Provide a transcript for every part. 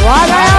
મારો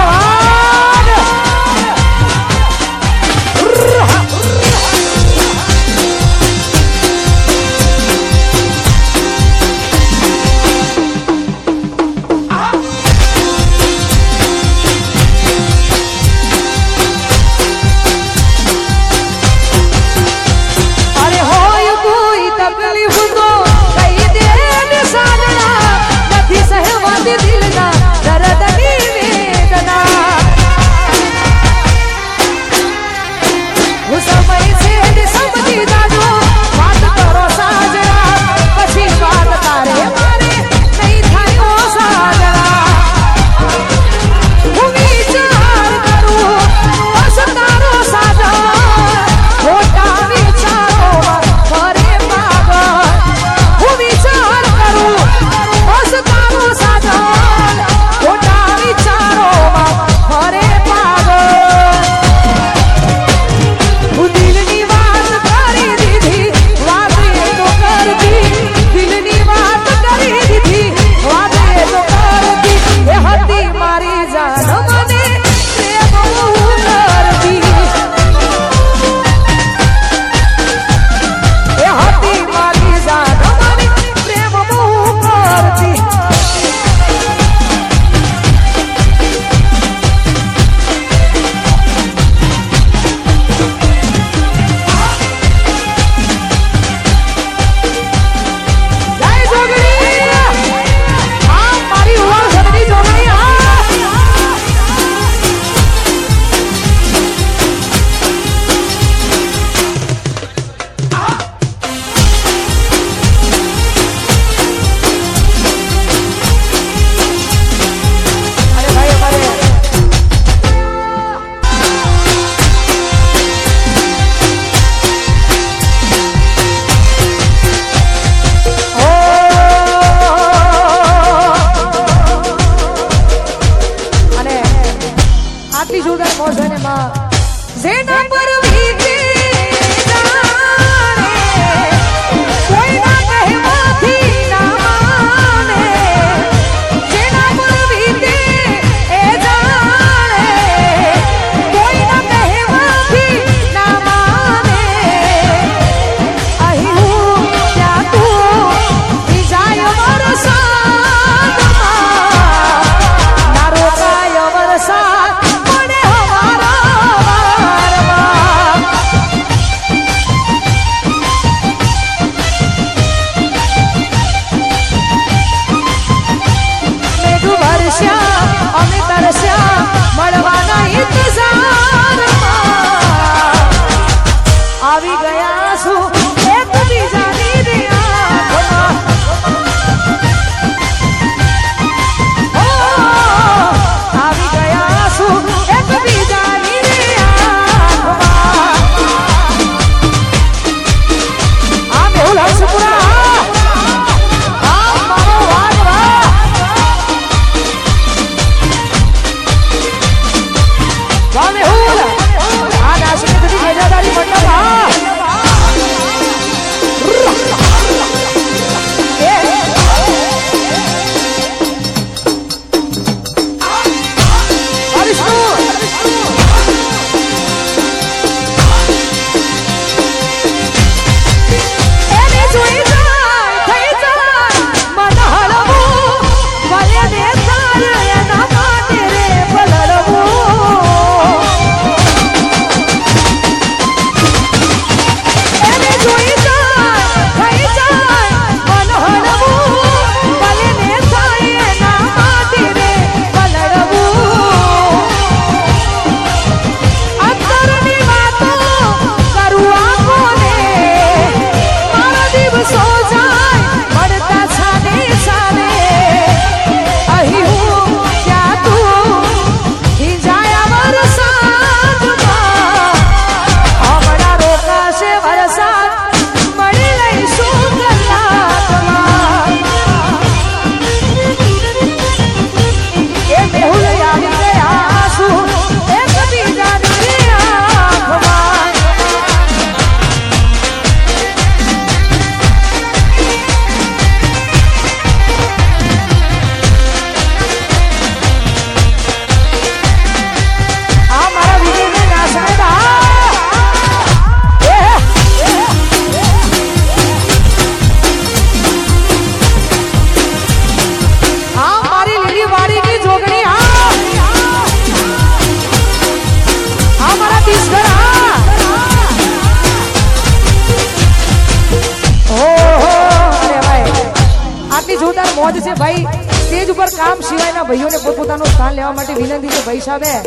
મોજ છે ભાઈ સ્ટેજ ઉપર કામ સિવાયના ભાઈઓને પોતપોતાનું સ્થાન લેવા માટે વિનંતી છે ભાઈ સાહેબ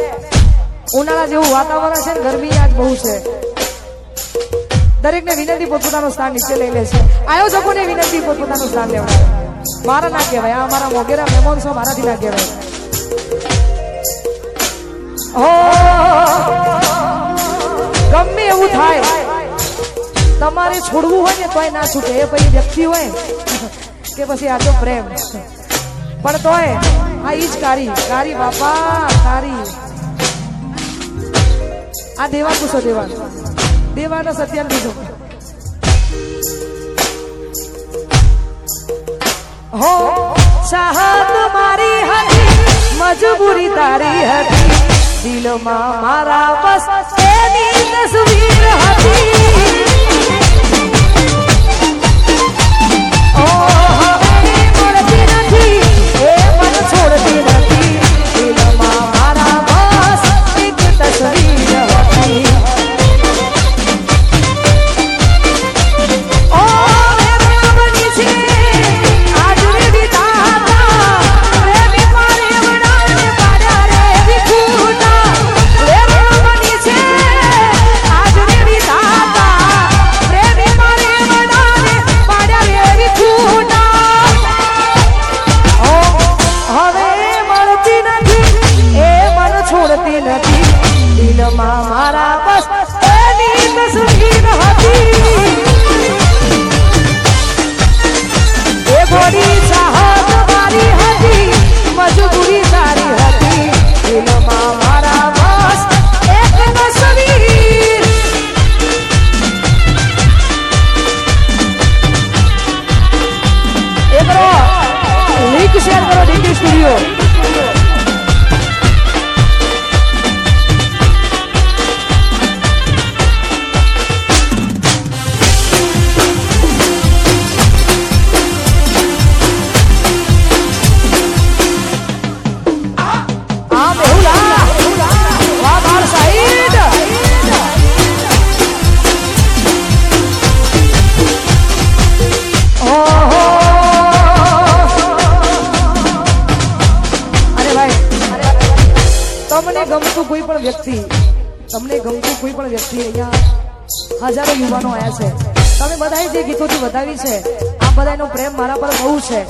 ઉનાળા જેવું વાતાવરણ છે ને ગરમી આજ બહુ છે દરેકને વિનંતી પોતપોતાનું સ્થાન નીચે લઈ લે છે આયોજકોને વિનંતી પોતપોતાનું સ્થાન લેવા મારા ના કહેવાય આ અમારા મોગેરા મહેમાન છો મારાથી ના કહેવાય ગમે એવું થાય તમારે છોડવું હોય ને તોય ના છૂટે એ પછી વ્યક્તિ હોય કે પછી આ તો પ્રેમ પણ તોય આ ઈ જ કારી બાપા કારી આ દેવા પૂછો દેવાનો સત્યાન પૂછો હો ચાહત મારી હતી મજબૂરી તારી હતી દિલમાં મારા બસ એની તસવીર હતી તમને ગમતું કોઈ પણ વ્યક્તિ અહીંયા હજારો યુવાનો આવ્યા છે તમે બધાએ જે ગીતોથી વધાવી છે આ બધાનો પ્રેમ મારા પર બહુ છે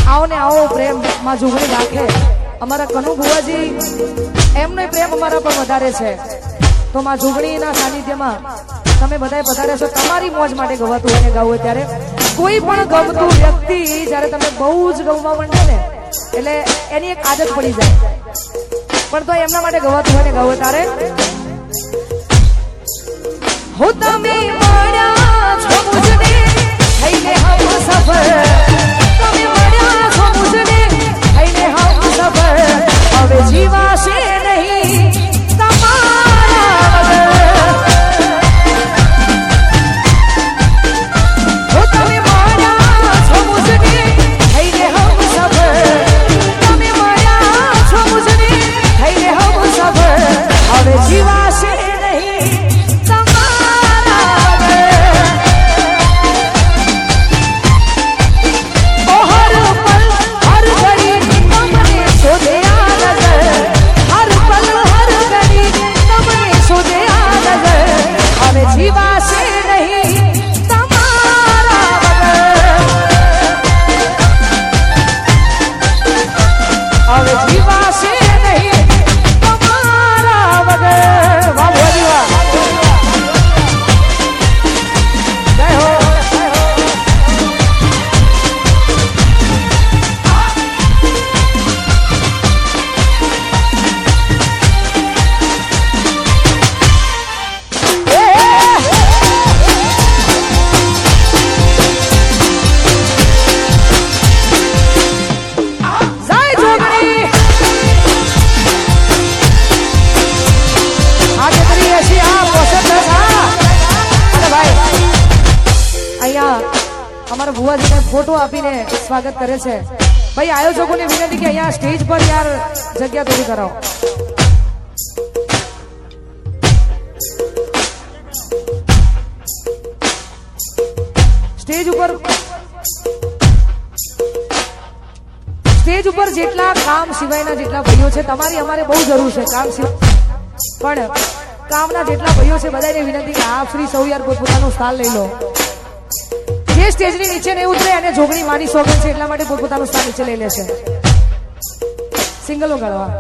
આવો ને આવો પ્રેમ માં જોગણી રાખે અમારા કનુ બુવાજી એમનો પ્રેમ અમારા પર વધારે છે તો માં જોગણીના સાનિધ્યમાં તમે બધાએ વધારે છો તમારી મોજ માટે ગવાતું હોય ને ગાવું ત્યારે કોઈ પણ ગમતું વ્યક્તિ જ્યારે તમે બહુ જ ગમવા માંડે ને એટલે એની એક આદત પડી જાય પણ તો એમના માટે ગવાતું હોય ને ગાવું તારે हो तमे मळ्या છો મુજને થઈને હમ સફર તમે મળ્યા છો મુજને થઈને હમ સફર હવે જીવાશે નહીં તમારા વગર હો તમે મળ્યા છો મુજને થઈને હમ સફર તમે મળ્યા છો મુજને થઈને હમ સફર હવે જીવાશે અમારા ભુવાજીને ફોટો આપીને સ્વાગત કરે છે ભાઈ આયોજકોને વિનંતી કે અહીંયા સ્ટેજ પર યાર જગ્યા થોડી કરાવો સ્ટેજ ઉપર સ્ટેજ ઉપર જેટલા કામ સિવાયના જેટલા ભાઈઓ છે તમારી અમારે બહુ જરૂર છે કામ સિવાય પણ કામના જેટલા ભાઈઓ છે બધાને વિનંતી કે આ ફ્રી સૌ યાર પોતપોતાનું સ્થાન લઈ લો. જે સ્ટેજની નીચે નહીં ઉતરે અને જોગણી માની સોગન છે એટલા માટે પોતપોતાનું સ્થાન નીચે લઈ લેશે. સિંગલો ગાળવા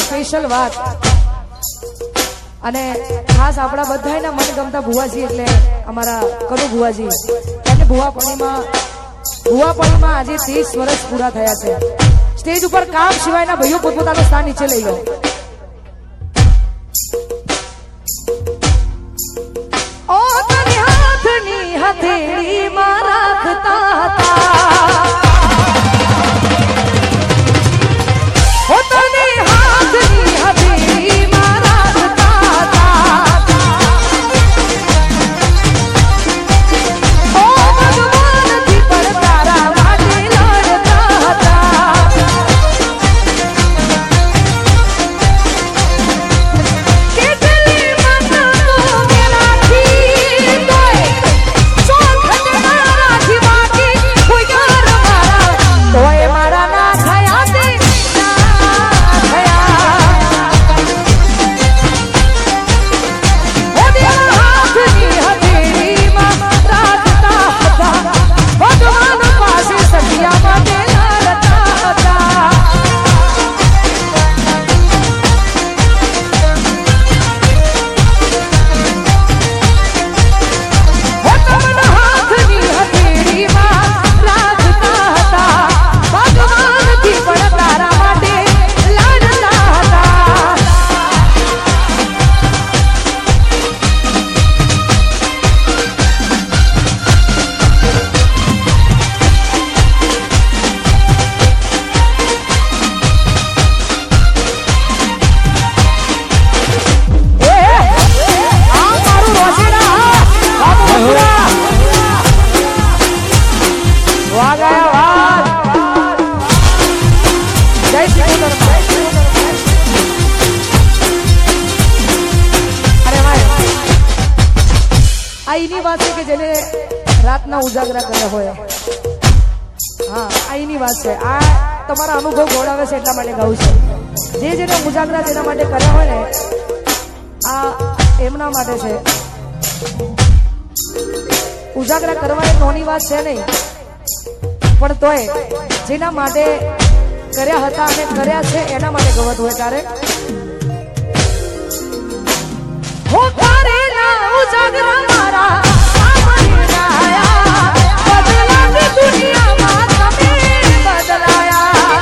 સ્પેશિયલ વાત અને ખાસ આપણા બધાના મનગમતા ભુવાજી એટલે અમારા કનુ ભુવાજી એમને ભુવાપણીમાં આજે 30 વર્ષ પૂરા થયા છે. સ્ટેજ ઉપર કામ સિવાયના ભાઈઓ પોતપોતાનું સ્થાન નીચે લઈ લો. ઓ તને હાથની હથેળીમાં રાખતા હતા આઈની વાત છે કે જેને રાતના ઉજાગરા કર્યા હોય. હા આઈની વાત છે. આ તમારા અનુભવ ગોળાવે છે એટલા માટે ગાઉં છે. જેને ઉજાગરા જેના માટે કર્યા હોય ને આ એમના માટે છે. ઉજાગરા કરવા એ નોની વાત છે નહીં પણ તોય જેના માટે કર્યા હતા અને કર્યા છે એના માટે ગવત હોય તારે હો તારે ના ઉજાગરા મારા સામે આયા બદલાની દુનિયામાં તમે બદલાયા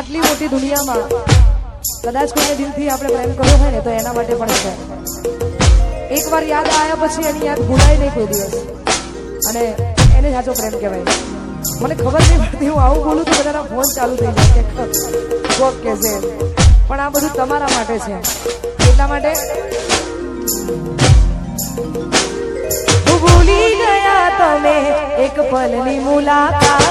આટલી મોટી દુનિયામાં કદાચ કોઈને દિલથી આપણે પ્રેમ કર્યો હોય ને તો એના માટે પણ છે. એકવાર યાદ આવ્યા પછી એની યાદ ભૂલાય નહીં કોઈ દિવસ, અને એને સાચો પ્રેમ કહેવાય. મને ખબર નહીં પડતી, હું આવું બોલું તો બધાના ફોન ચાલુ થઈ જાય કે કોક કે છે, પણ આ બધું તમારા માટે છે. એટલા માટે ભૂલી ગયા તમે એક પલની મુલાકાત.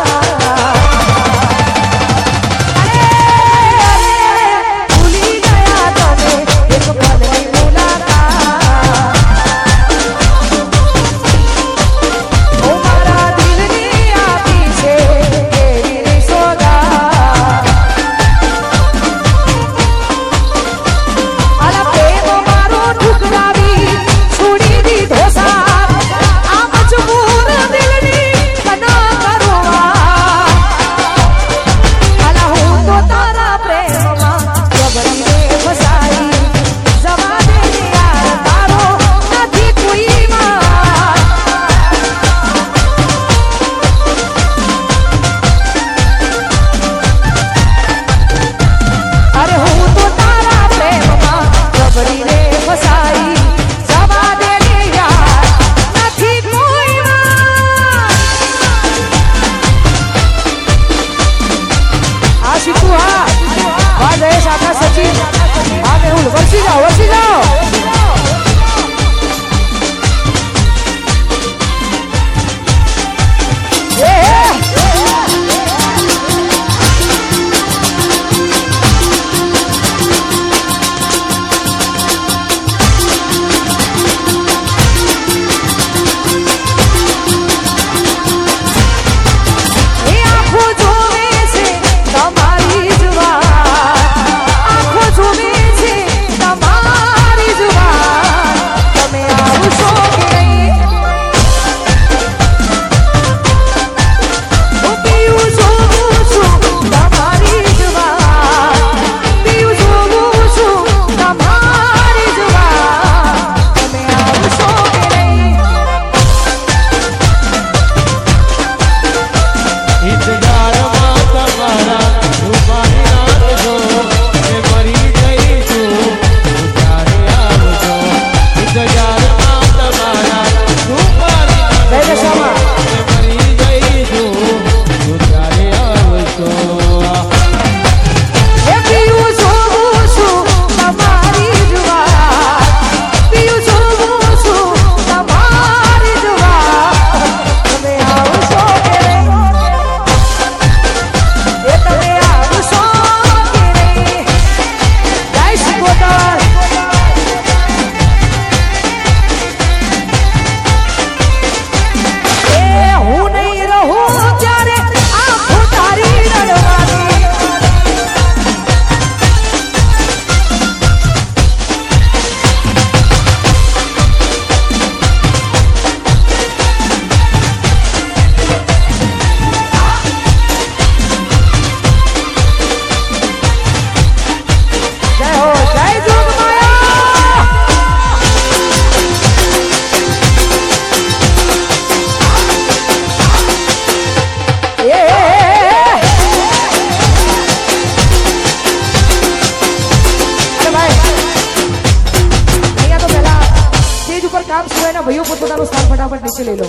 ભાઈઓ પોતાનું સ્થાન ફટાફટ નીચે લઈ લો.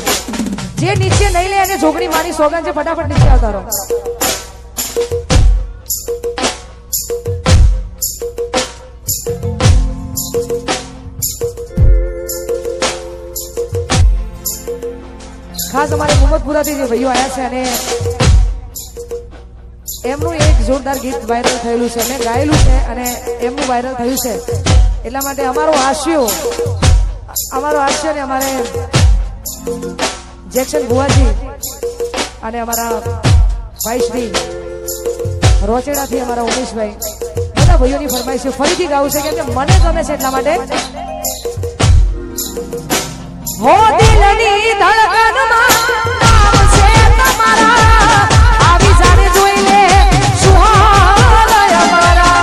જે નીચે નહીં લે અને જોગણી માની સોગન છે, ફટાફટ નીચે આવતા રહો. ખાસ અમારે મોહમ્મદપુરાથી જે ભાઈઓ આવ્યા છે અને એમનું એક જોરદાર ગીત વાયરલ થયેલું છે, મેં ગાયેલું છે અને એમનું વાયરલ થયું છે. એટલા માટે અમારો હાસ્ય ને અમારે જેક્શન ભુવાજી અને અમારા ભાઈ શ્રી રોચેડાથી અમારા ઉમેશભાઈ, બધા ભાઈઓની ફરમાઈશ છે. ફરીથી ગાવું છે કેમ કે મને ગમે છે એટલા માટે. હો દિલની ધડકનમાં નામ છે તમારા, આવી જાને જોઈ લે સુહાગ અમારા.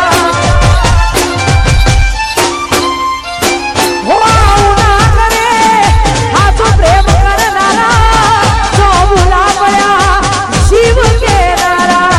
હો આવું ના કરે હાથો પ્રેમ કરનારા, જો ભૂલા પડ્યા શિવ કેનારા.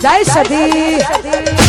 જય સતી